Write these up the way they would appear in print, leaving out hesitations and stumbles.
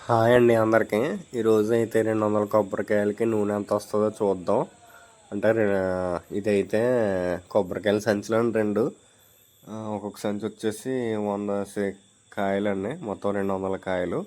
Hi అండి అందరికీ. ఈరోజు అయితే 200 కొబ్బరికాయలకి నూనె ఎంత వస్తుందో చూద్దాం. అంటే ఇదైతే కొబ్బరికాయల సంచిలోని రెండు, ఒక్కొక్క సంచి వచ్చేసి 100 కాయలండి. మొత్తం 200 కాయలు.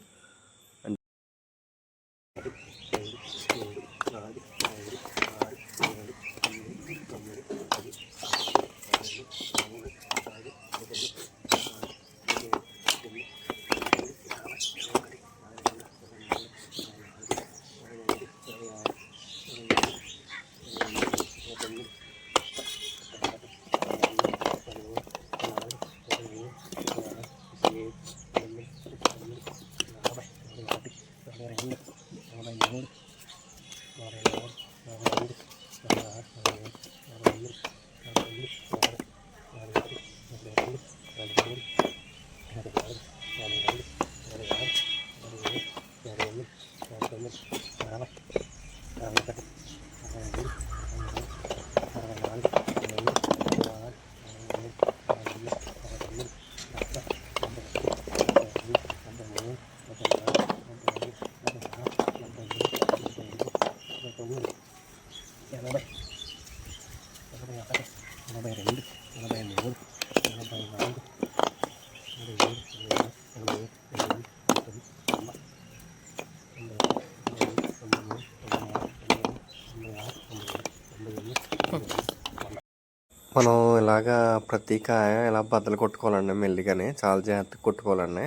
మనం ఇలాగా ప్రతి కాయ ఇలా బద్దలు కొట్టుకోవాలండి, మెల్లిగానే చాలా జాగ్రత్తగా కొట్టుకోవాలండి.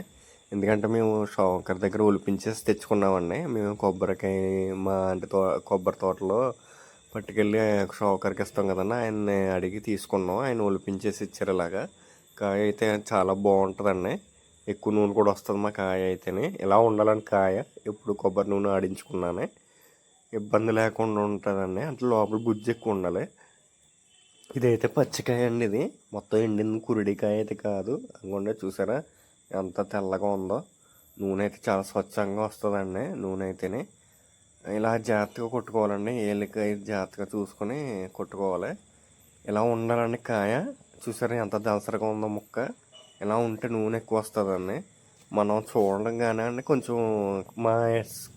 ఎందుకంటే మేము షావుకర్ దగ్గర ఒలిపించేసి తెచ్చుకున్నామండి. మేము కొబ్బరికాయ మా అంటే కొబ్బరి తోటలో పట్టుకెళ్ళి షావుకర్కి ఇస్తాం కదండి, ఆయన్ని అడిగి తీసుకున్నాం. ఆయన ఒలిపించేసి ఇచ్చారు. ఇలాగా కాయ అయితే చాలా బాగుంటుందండి. ఎక్కువ నూనె కూడా వస్తుంది మా కాయ అయితేనే. ఇలా ఉండాలని కాయ ఎప్పుడు కొబ్బరి నూనె ఆడించుకున్నానే, ఇబ్బంది లేకుండా ఉంటుందండి. అంటే లోపల గుజ్జు ఎక్కువ ఉండాలి. ఇదైతే పచ్చికాయ అండి. ఇది మొత్తం ఎండిన కురిడికాయ అయితే కాదు. అనుకోండి, చూసారా ఎంత తెల్లగా ఉందో. నూనె అయితే చాలా స్వచ్ఛంగా వస్తుందండి. నూనె అయితేనే ఇలా జాగ్రత్తగా కొట్టుకోవాలండి. ఏలికాయ జాగ్రత్తగా చూసుకొని కొట్టుకోవాలి. ఇలా ఉండాలండి కాయ. చూసారా ఎంత దలసరిగా ఉందో ముక్క. ఇలా ఉంటే నూనె ఎక్కువ వస్తుందండి. మనం చూడగానే అండి కొంచెం మా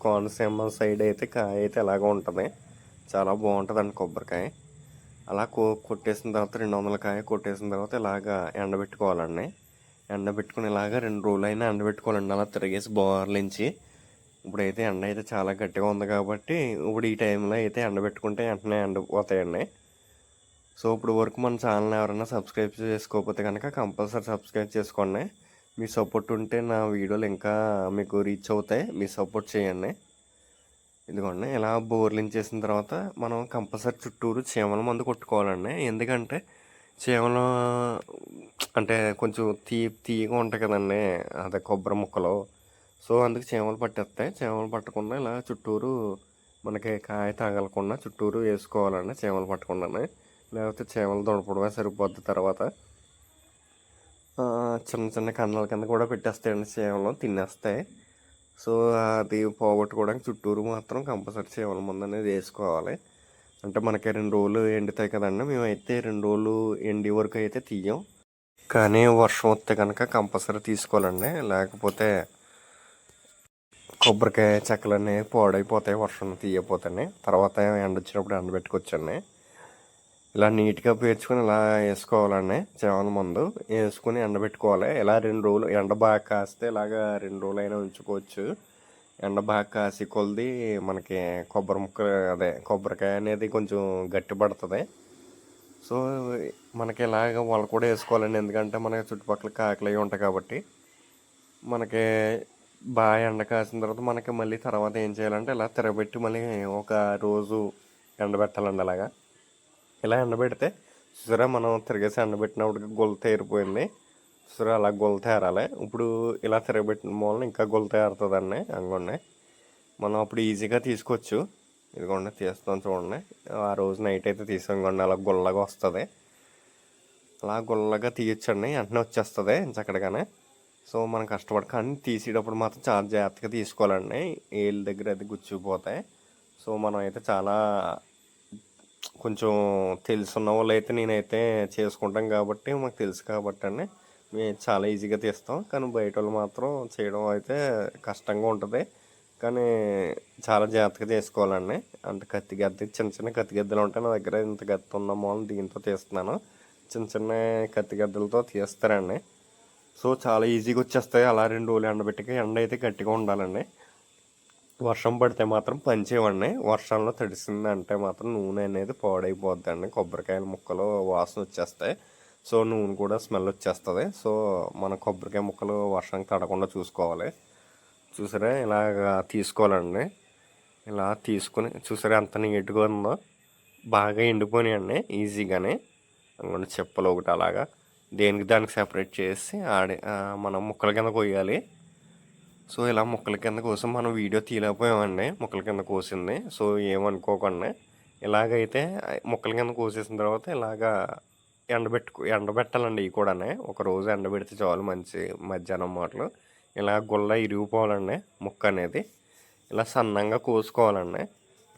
కోనసీమ సైడ్ అయితే కాయ అయితే ఎలాగ ఉంటుంది. చాలా బాగుంటుందండి కొబ్బరికాయ. అలా కొట్టేసిన తర్వాత 200 కాయ కొట్టేసిన తర్వాత ఇలాగ ఎండబెట్టుకోవాలండి. ఎండబెట్టుకుని ఇలాగ 2 రోజులైనా ఎండబెట్టుకోవాలండి. అలా తిరిగేసి బోర్లించి. ఇప్పుడైతే ఎండ అయితే చాలా గట్టిగా ఉంది కాబట్టి ఇప్పుడు ఈ టైంలో అయితే ఎండబెట్టుకుంటే వెంటనే ఎండిపోతాయండి. సో ఇప్పుడు వరకు మన ఛానల్ ఎవరైనా సబ్స్క్రైబ్ చేసుకోకపోతే కనుక కంపల్సరీ సబ్స్క్రైబ్ చేసుకోండి. మీ సపోర్ట్ ఉంటే నా వీడియోలు ఇంకా మీకు రీచ్ అవుతాయి. మీ సపోర్ట్ చేయండి. ఇదిగోండి, ఇలా బోర్లించేసిన తర్వాత మనం కంపల్సరీ చుట్టూరు చీమల మందు కొట్టుకోవాలండి. ఎందుకంటే చీమలు అంటే కొంచెం తీయగా ఉంటాయి కదండి, అదే కొబ్బరి ముక్కలు. సో అందుకు చీమలు పట్టేస్తాయి. చీమలు పట్టకుండా ఇలా చుట్టూరు మనకి కాయ తగలకుండా చుట్టూరు వేసుకోవాలండి, చీమలు పట్టకుండానే. లేకపోతే చీమలు దొడపడమే సరిపోద్ది. తర్వాత చిన్న చిన్న కన్నాల కింద కూడా పెట్టేస్తాయండి, చీమలు తినేస్తాయి. సో అది పోగొట్టుకోవడానికి చుట్టూరు మాత్రం కంపల్సరీ చీమల మందు అనేది వేసుకోవాలి. అంటే మనకి 2 రోజులు ఎండుతాయి కదండి. మేమైతే 2 రోజులు ఎండి వరకు అయితే తీయం. కానీ వర్షం వస్తే కనుక కంపల్సరీ తీసుకోవాలండి. లేకపోతే కొబ్బరికాయ చెక్కలన్నీ పాడైపోతాయి వర్షం తీయపోతాయి. తర్వాత ఎండ వచ్చినప్పుడు ఎండబెట్టుకొచ్చండి. ఇలా నీట్గా పేర్చుకొని ఇలా వేసుకోవాలండి. చీమల మందు వేసుకుని ఎండబెట్టుకోవాలి. ఇలా 2 రోజులు ఎండ బాగా కాస్తే ఇలాగా 2 రోజులైనా ఉంచుకోవచ్చు. ఎండ బాగా కాసి కొలిది మనకి కొబ్బరి ముక్క అదే కొబ్బరికాయ అనేది కొంచెం గట్టి పడుతుంది. సో మనకి ఇలాగ వాళ్ళు కూడా వేసుకోవాలండి. ఎందుకంటే మనకి చుట్టుపక్కల కాకలు అవి ఉంటాయి కాబట్టి మనకి బాగా ఎండ కాసిన తర్వాత మనకి మళ్ళీ తర్వాత ఏం చేయాలంటే ఇలా తిరగబెట్టి మళ్ళీ ఒక రోజు ఎండబెట్టాలండి. అలాగా ఇలా ఎండబెడితే చూసారా, మనం తిరిగేసి ఎండబెట్టినప్పటికి గొల్ల తేరిపోయింది. చూసారా, అలా గొల్ల తేరాలి. ఇప్పుడు ఇలా తిరగబెట్టిన మూలన ఇంకా గొల్ల తేరుతుందండి. అనుకోండి, మనం అప్పుడు ఈజీగా తీసుకోవచ్చు. ఇదిగోండి తీస్తాం చూడండి. ఆ రోజు నైట్ అయితే తీసుకోండి, అలా గుల్లగా వస్తుంది. అలా గుల్లగా తీయచ్చండి, వెంటనే వచ్చేస్తుంది చక్కడగానే. సో మనం కష్టపడి కానీ తీసేటప్పుడు మాత్రం చాలా జాగ్రత్తగా తీసుకోవాలండి. ఏళ్ళ దగ్గర అది గుచ్చుకుపోతాయి. సో మనం అయితే చాలా కొంచెం తెలుసున్న వాళ్ళు అయితే నేనైతే చేసుకుంటాం కాబట్టి మాకు తెలుసు కాబట్టి అండి మేము చాలా ఈజీగా తీస్తాం. కానీ బయట వాళ్ళు మాత్రం చేయడం అయితే కష్టంగా ఉంటుంది. కానీ చాలా జాగ్రత్తగా తీసుకోవాలండి. అంటే కత్తి గద్ద చిన్న చిన్న కత్తి గద్దలు ఉంటాయి నా దగ్గర. ఇంత గత్తి ఉన్న మూలం దీంతో తీస్తున్నాను. చిన్న చిన్న కత్తి గద్దలతో తీస్తారండి. సో చాలా ఈజీగా వచ్చేస్తాయి. అలా 2 రోజులు ఎండబెట్టుక ఎండ అయితే గట్టిగా ఉండాలండి. వర్షం పడితే మాత్రం పనిచేయవండి. వర్షంలో తడిసిందంటే మాత్రం నూనె అనేది పాడైపోద్దండి. కొబ్బరికాయల ముక్కలు వాసన వచ్చేస్తాయి. సో నూనె కూడా స్మెల్ వచ్చేస్తుంది. సో మన కొబ్బరికాయ ముక్కలు వర్షానికి తడకుండా చూసుకోవాలి. చూసారా ఇలాగా తీసుకోవాలండి. ఇలా తీసుకుని చూసారా ఎంత నీట్గా ఉందో. బాగా ఎండిపోయినాయండి ఈజీగానే. అందుకని చెప్పలు ఒకటి అలాగా దేనికి దానికి సెపరేట్ చేసి మనం ముక్కల కింద కొయ్యాలి. సో ఇలా ముక్కల కింద కోసం మనం వీడియో తీయలేకపోయామండి ముక్కల కింద కోసింది. సో ఏమనుకోకండి. ఇలాగైతే ముక్కల కింద కోసేసిన తర్వాత ఇలాగా ఎండబెట్టాలండి. ఇవి కూడా ఒక రోజు ఎండబెడితే చాలు. మంచి మధ్యాహ్నం మాటలు ఇలా గుల్ల ఇరిగిపోవాలండి. ముక్క అనేది ఇలా సన్నంగా కోసుకోవాలండి.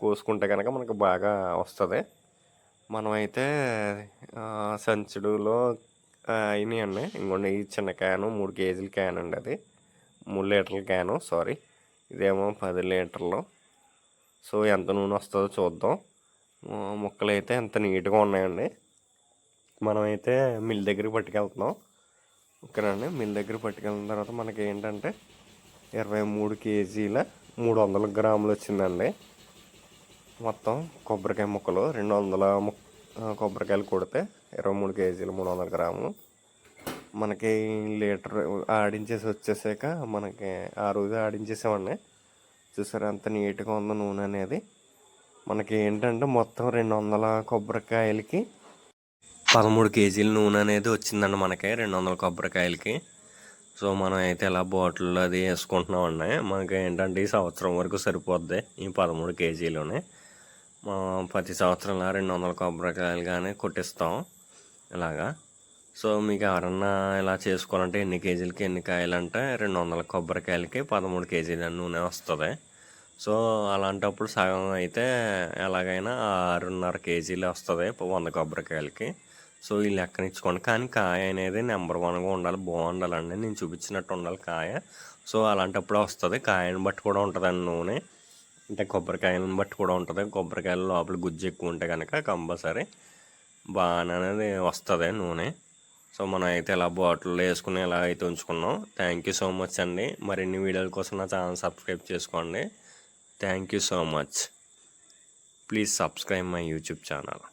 కోసుకుంటే కనుక మనకు బాగా వస్తుంది. మనమైతే సంచుడులో అయినాయండి. ఇంకొండి ఈ చిన్న క్యాను 3 కేజీల క్యాన్ అండి. అది 3 లీటర్ల క్యాను, సారీ. ఇదేమో 10 లీటర్లు. సో ఎంత నూనె వస్తుందో చూద్దాం. ముక్కలు అయితే ఎంత నీట్గా ఉన్నాయండి. మనమైతే మిల్ దగ్గరికి పట్టుకెళ్తున్నాం. ఓకేనండి. మిల్ దగ్గర పట్టుకెళ్ళిన తర్వాత మనకి ఏంటంటే 23 కేజీల 300 గ్రాములు వచ్చిందండి. మొత్తం కొబ్బరికాయ ముక్కలు 200 కొబ్బరికాయలు కొడితే 23 కేజీలు 300 గ్రాములు మనకి లీటర్ ఆడించేసి వచ్చేసాక మనకి ఆ రోజు ఆడించేసామండి. చూసారా ఎంత నీట్గా ఉందో నూనె అనేది. మనకి ఏంటంటే మొత్తం 200 కొబ్బరికాయలకి 13 కేజీల నూనె అనేది వచ్చిందండి మనకి 200 కొబ్బరికాయలకి. సో మనం అయితే ఇలా బాటిల్లో అది వేసుకుంటున్నామండి. మనకి ఏంటంటే ఈ సంవత్సరం వరకు సరిపోద్ది ఈ 13 కేజీలోనే. ప్రతి సంవత్సరం 200 కొబ్బరికాయలు కానీ కొట్టిస్తాం ఇలాగా. సో మీకు ఎవరన్నా ఇలా చేసుకోవాలంటే ఎన్ని కేజీలకి ఎన్ని కాయలు అంటే 200 కొబ్బరికాయలకి 13 కేజీల నూనె వస్తుంది. సో అలాంటప్పుడు సగం అయితే ఎలాగైనా 6.5 కేజీలు వస్తుంది 100 కొబ్బరికాయలకి. సో ఈ లెక్కనిచ్చుకోండి. కానీ కాయ అనేది నెంబర్ 1గా ఉండాలి, బాగుండాలండి. నేను చూపించినట్టు ఉండాలి కాయ. సో అలాంటప్పుడు వస్తుంది. కాయని బట్టి కూడా ఉంటుందండి నూనె. అంటే కొబ్బరికాయలను బట్టి కూడా ఉంటుంది. కొబ్బరికాయల లోపల గుజ్జు ఎక్కువ ఉంటే కనుక కంపల్సరీ బాగా అనేది వస్తుంది నూనె. సో మనం అయితే ఇలా బాటిల్లో వేసుకుని ఇలా అయితే ఉంచుకున్నాం. థ్యాంక్ యూ సో మచ్ అండి. మరిన్ని వీడియోల కోసం నా ఛానల్ సబ్స్క్రైబ్ చేసుకోండి. Thank you so much. Please subscribe my YouTube channel.